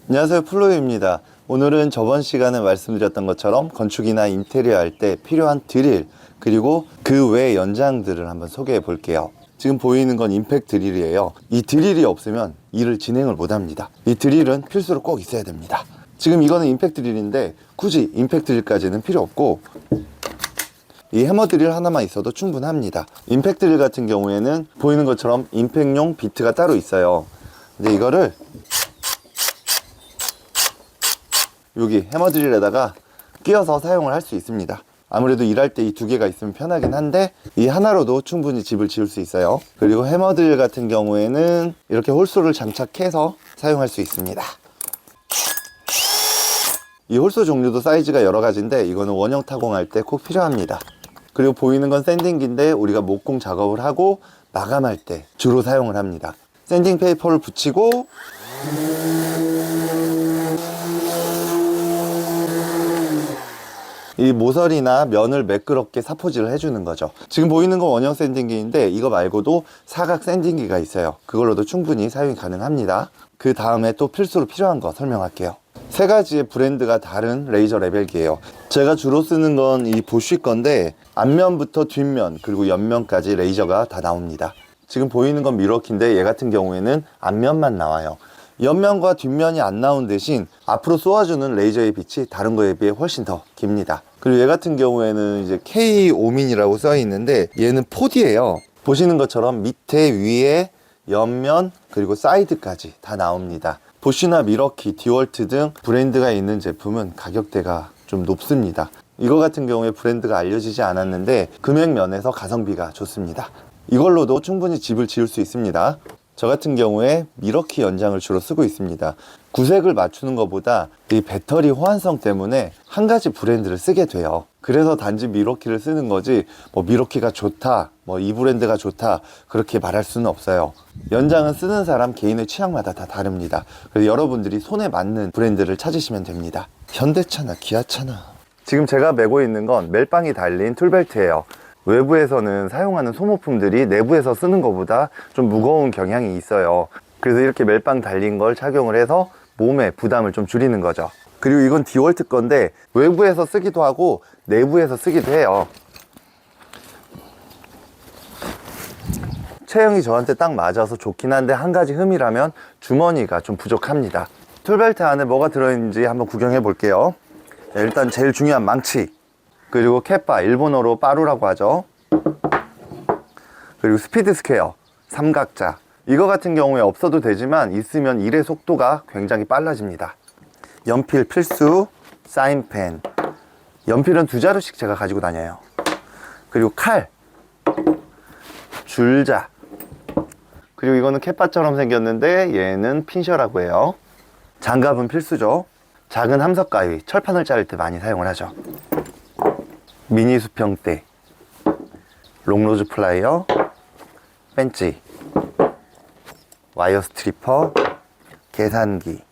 안녕하세요, 플로이입니다. 오늘은 저번 시간에 말씀드렸던 것처럼 건축이나 인테리어 할 때 필요한 드릴, 그리고 그 외 연장들을 한번 소개해 볼게요. 지금 보이는 건 임팩트 드릴이에요. 이 드릴이 없으면 일을 진행을 못 합니다. 이 드릴은 필수로 꼭 있어야 됩니다. 지금 이거는 임팩트 드릴인데 굳이 임팩트 드릴까지는 필요 없고 이 해머 드릴 하나만 있어도 충분합니다. 임팩트 드릴 같은 경우에는 보이는 것처럼 임팩트용 비트가 따로 있어요. 근데 이거를 여기 해머 드릴에다가 끼워서 사용을 할 수 있습니다. 아무래도 일할 때 이 두 개가 있으면 편하긴 한데 이 하나로도 충분히 집을 지을 수 있어요. 그리고 해머 드릴 같은 경우에는 이렇게 홀소를 장착해서 사용할 수 있습니다. 이 홀소 종류도 사이즈가 여러 가지인데 이거는 원형 타공할 때 꼭 필요합니다. 그리고 보이는 건 샌딩기인데 우리가 목공 작업을 하고 마감할 때 주로 사용을 합니다. 샌딩 페이퍼를 붙이고 이 모서리나 면을 매끄럽게 사포질을 해주는 거죠. 지금 보이는 건 원형 샌딩기인데 이거 말고도 사각 샌딩기가 있어요. 그걸로도 충분히 사용이 가능합니다. 그 다음에 또 필수로 필요한 거 설명할게요. 세 가지의 브랜드가 다른 레이저 레벨기예요. 제가 주로 쓰는 건 이 보쉬 건데 앞면부터 뒷면 그리고 옆면까지 레이저가 다 나옵니다. 지금 보이는 건 미러키인데 얘 같은 경우에는 앞면만 나와요. 옆면과 뒷면이 안 나온 대신 앞으로 쏘아주는 레이저의 빛이 다른 거에 비해 훨씬 더 깁니다. 그리고 얘 같은 경우에는 이제 K5민이라고 써 있는데 얘는 4D예요. 보시는 것처럼 밑에 위에 옆면 그리고 사이드까지 다 나옵니다. 보쉬나 미러키, 디월트 등 브랜드가 있는 제품은 가격대가 좀 높습니다. 이거 같은 경우에 브랜드가 알려지지 않았는데 금액 면에서 가성비가 좋습니다. 이걸로도 충분히 집을 지을 수 있습니다. 저 같은 경우에 미러키 연장을 주로 쓰고 있습니다. 구색을 맞추는 것보다 이 배터리 호환성 때문에 한 가지 브랜드를 쓰게 돼요. 그래서 단지 미러키를 쓰는 거지 뭐 미러키가 좋다, 뭐 이 브랜드가 좋다 그렇게 말할 수는 없어요. 연장은 쓰는 사람 개인의 취향마다 다 다릅니다. 그래서 여러분들이 손에 맞는 브랜드를 찾으시면 됩니다. 현대차나 기아차나. 지금 제가 메고 있는 건 멜빵이 달린 툴벨트예요. 외부에서는 사용하는 소모품들이 내부에서 쓰는 것보다 좀 무거운 경향이 있어요. 그래서 이렇게 멜빵 달린 걸 착용을 해서 몸에 부담을 좀 줄이는 거죠. 그리고 이건 디월트 건데 외부에서 쓰기도 하고 내부에서 쓰기도 해요. 체형이 저한테 딱 맞아서 좋긴 한데 한 가지 흠이라면 주머니가 좀 부족합니다. 툴벨트 안에 뭐가 들어있는지 한번 구경해 볼게요. 일단 제일 중요한 망치, 그리고 캣바, 일본어로 빠루라고 하죠. 그리고 스피드 스퀘어, 삼각자. 이거 같은 경우에 없어도 되지만 있으면 일의 속도가 굉장히 빨라집니다. 연필 필수, 사인펜. 연필은 2자루씩 제가 가지고 다녀요. 그리고 칼, 줄자. 그리고 이거는 캣바처럼 생겼는데 얘는 핀셔라고 해요. 장갑은 필수죠. 작은 함석 가위, 철판을 자를 때 많이 사용을 하죠. 미니 수평대, 롱로즈 플라이어, 벤치, 와이어 스트리퍼, 계산기,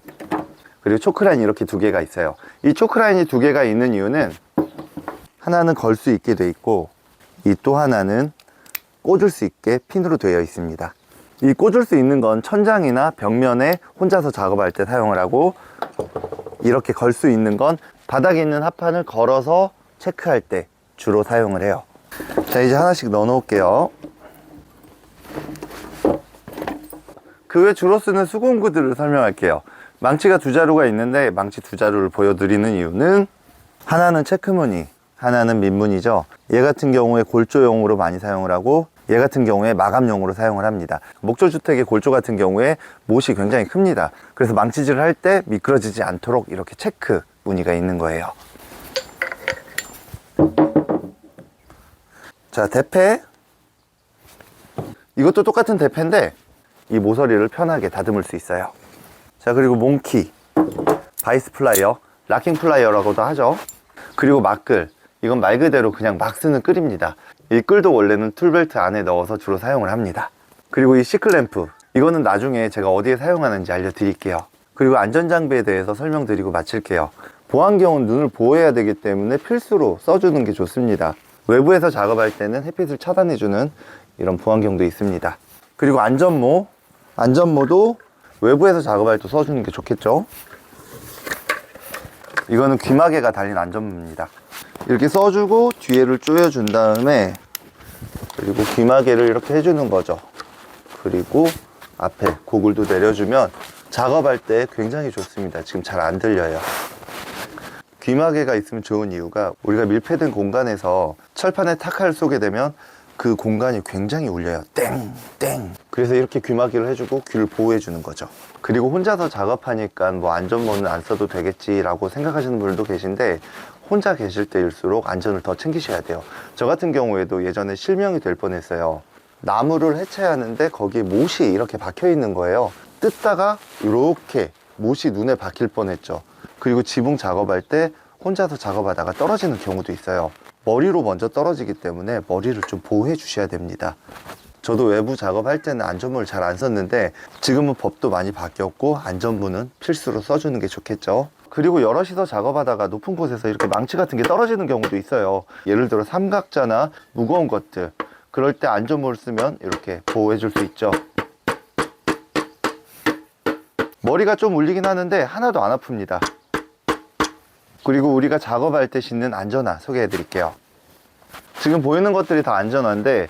그리고 초크라인 이렇게 2개가 있어요. 이 초크라인이 2개가 있는 이유는 하나는 걸 수 있게 돼 있고 이 또 하나는 꽂을 수 있게 핀으로 되어 있습니다. 이 꽂을 수 있는 건 천장이나 벽면에 혼자서 작업할 때 사용을 하고 이렇게 걸 수 있는 건 바닥에 있는 합판을 걸어서 체크할 때 주로 사용을 해요. 자, 이제 하나씩 넣어 놓을게요. 그 외 주로 쓰는 수공구들을 설명할게요. 망치가 2자루가 있는데 망치 2자루를 보여드리는 이유는 하나는 체크무늬, 하나는 민무늬죠. 얘 같은 경우에 골조용으로 많이 사용을 하고 얘 같은 경우에 마감용으로 사용을 합니다. 목조주택의 골조 같은 경우에 못이 굉장히 큽니다. 그래서 망치질을 할 때 미끄러지지 않도록 이렇게 체크 무늬가 있는 거예요. 자, 대패. 이것도 똑같은 대패인데 이 모서리를 편하게 다듬을 수 있어요. 자, 그리고 몽키, 바이스 플라이어, 락킹 플라이어라고도 하죠. 그리고 막끌. 이건 말 그대로 그냥 막 쓰는 끌입니다. 이 끌도 원래는 툴벨트 안에 넣어서 주로 사용을 합니다. 그리고 이 시클램프. 이거는 나중에 제가 어디에 사용하는지 알려드릴게요. 그리고 안전장비에 대해서 설명드리고 마칠게요. 보안경은 눈을 보호해야 되기 때문에 필수로 써주는 게 좋습니다. 외부에서 작업할 때는 햇빛을 차단해주는 이런 보안경도 있습니다. 그리고 안전모도 외부에서 작업할 때 써주는 게 좋겠죠. 이거는 귀마개가 달린 안전문입니다. 이렇게 써주고 뒤에를 조여준 다음에 그리고 귀마개를 이렇게 해주는 거죠. 그리고 앞에 고글도 내려주면 작업할 때 굉장히 좋습니다. 지금 잘 안 들려요. 귀마개가 있으면 좋은 이유가 우리가 밀폐된 공간에서 철판에 타카를 쏘게 되면 그 공간이 굉장히 울려요. 땡! 땡! 그래서 이렇게 귀마개를 해주고 귀를 보호해 주는 거죠. 그리고 혼자서 작업하니까 뭐 안전모는 안 써도 되겠지라고 생각하시는 분들도 계신데 혼자 계실 때일수록 안전을 더 챙기셔야 돼요. 저 같은 경우에도 예전에 실명이 될 뻔했어요. 나무를 해체하는데 거기에 못이 이렇게 박혀 있는 거예요. 뜯다가 이렇게 못이 눈에 박힐 뻔했죠. 그리고 지붕 작업할 때 혼자서 작업하다가 떨어지는 경우도 있어요. 머리로 먼저 떨어지기 때문에 머리를 좀 보호해 주셔야 됩니다. 저도 외부 작업할 때는 안전문을 잘 안 썼는데 지금은 법도 많이 바뀌었고 안전문은 필수로 써주는 게 좋겠죠. 그리고 여럿이서 작업하다가 높은 곳에서 이렇게 망치 같은 게 떨어지는 경우도 있어요. 예를 들어 삼각자나 무거운 것들, 그럴 때 안전문을 쓰면 이렇게 보호해 줄 수 있죠. 머리가 좀 울리긴 하는데 하나도 안 아픕니다. 그리고 우리가 작업할 때 신는 안전화 소개해 드릴게요. 지금 보이는 것들이 다 안전화인데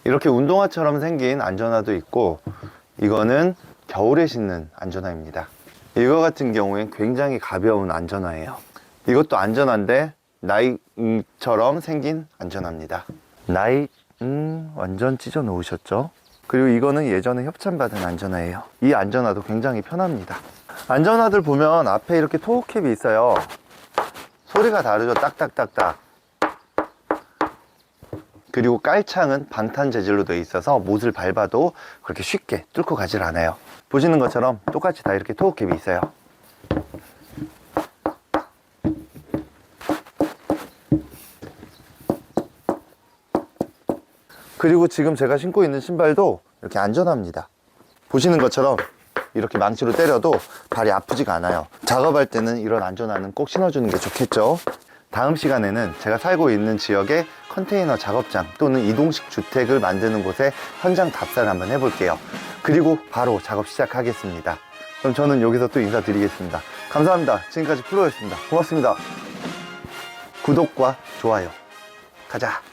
이렇게 운동화처럼 생긴 안전화도 있고 이거는 겨울에 신는 안전화입니다. 이거 같은 경우엔 굉장히 가벼운 안전화예요. 이것도 안전한데 나이처럼 생긴 안전화입니다. 나이 완전 찢어 놓으셨죠? 그리고 이거는 예전에 협찬받은 안전화예요. 이 안전화도 굉장히 편합니다. 안전화들 보면 앞에 이렇게 토우캡이 있어요. 소리가 다르죠? 딱딱딱딱. 그리고 깔창은 방탄 재질로 되어 있어서 못을 밟아도 그렇게 쉽게 뚫고 가질 않아요. 보시는 것처럼 똑같이 다 이렇게 토우캡이 있어요. 그리고 지금 제가 신고 있는 신발도 이렇게 안전합니다. 보시는 것처럼 이렇게 망치로 때려도 발이 아프지가 않아요. 작업할 때는 이런 안전화는 꼭 신어주는 게 좋겠죠. 다음 시간에는 제가 살고 있는 지역의 컨테이너 작업장 또는 이동식 주택을 만드는 곳에 현장 답사를 한번 해볼게요. 그리고 바로 작업 시작하겠습니다. 그럼 저는 여기서 또 인사드리겠습니다. 감사합니다. 지금까지 프로였습니다. 고맙습니다. 구독과 좋아요. 가자.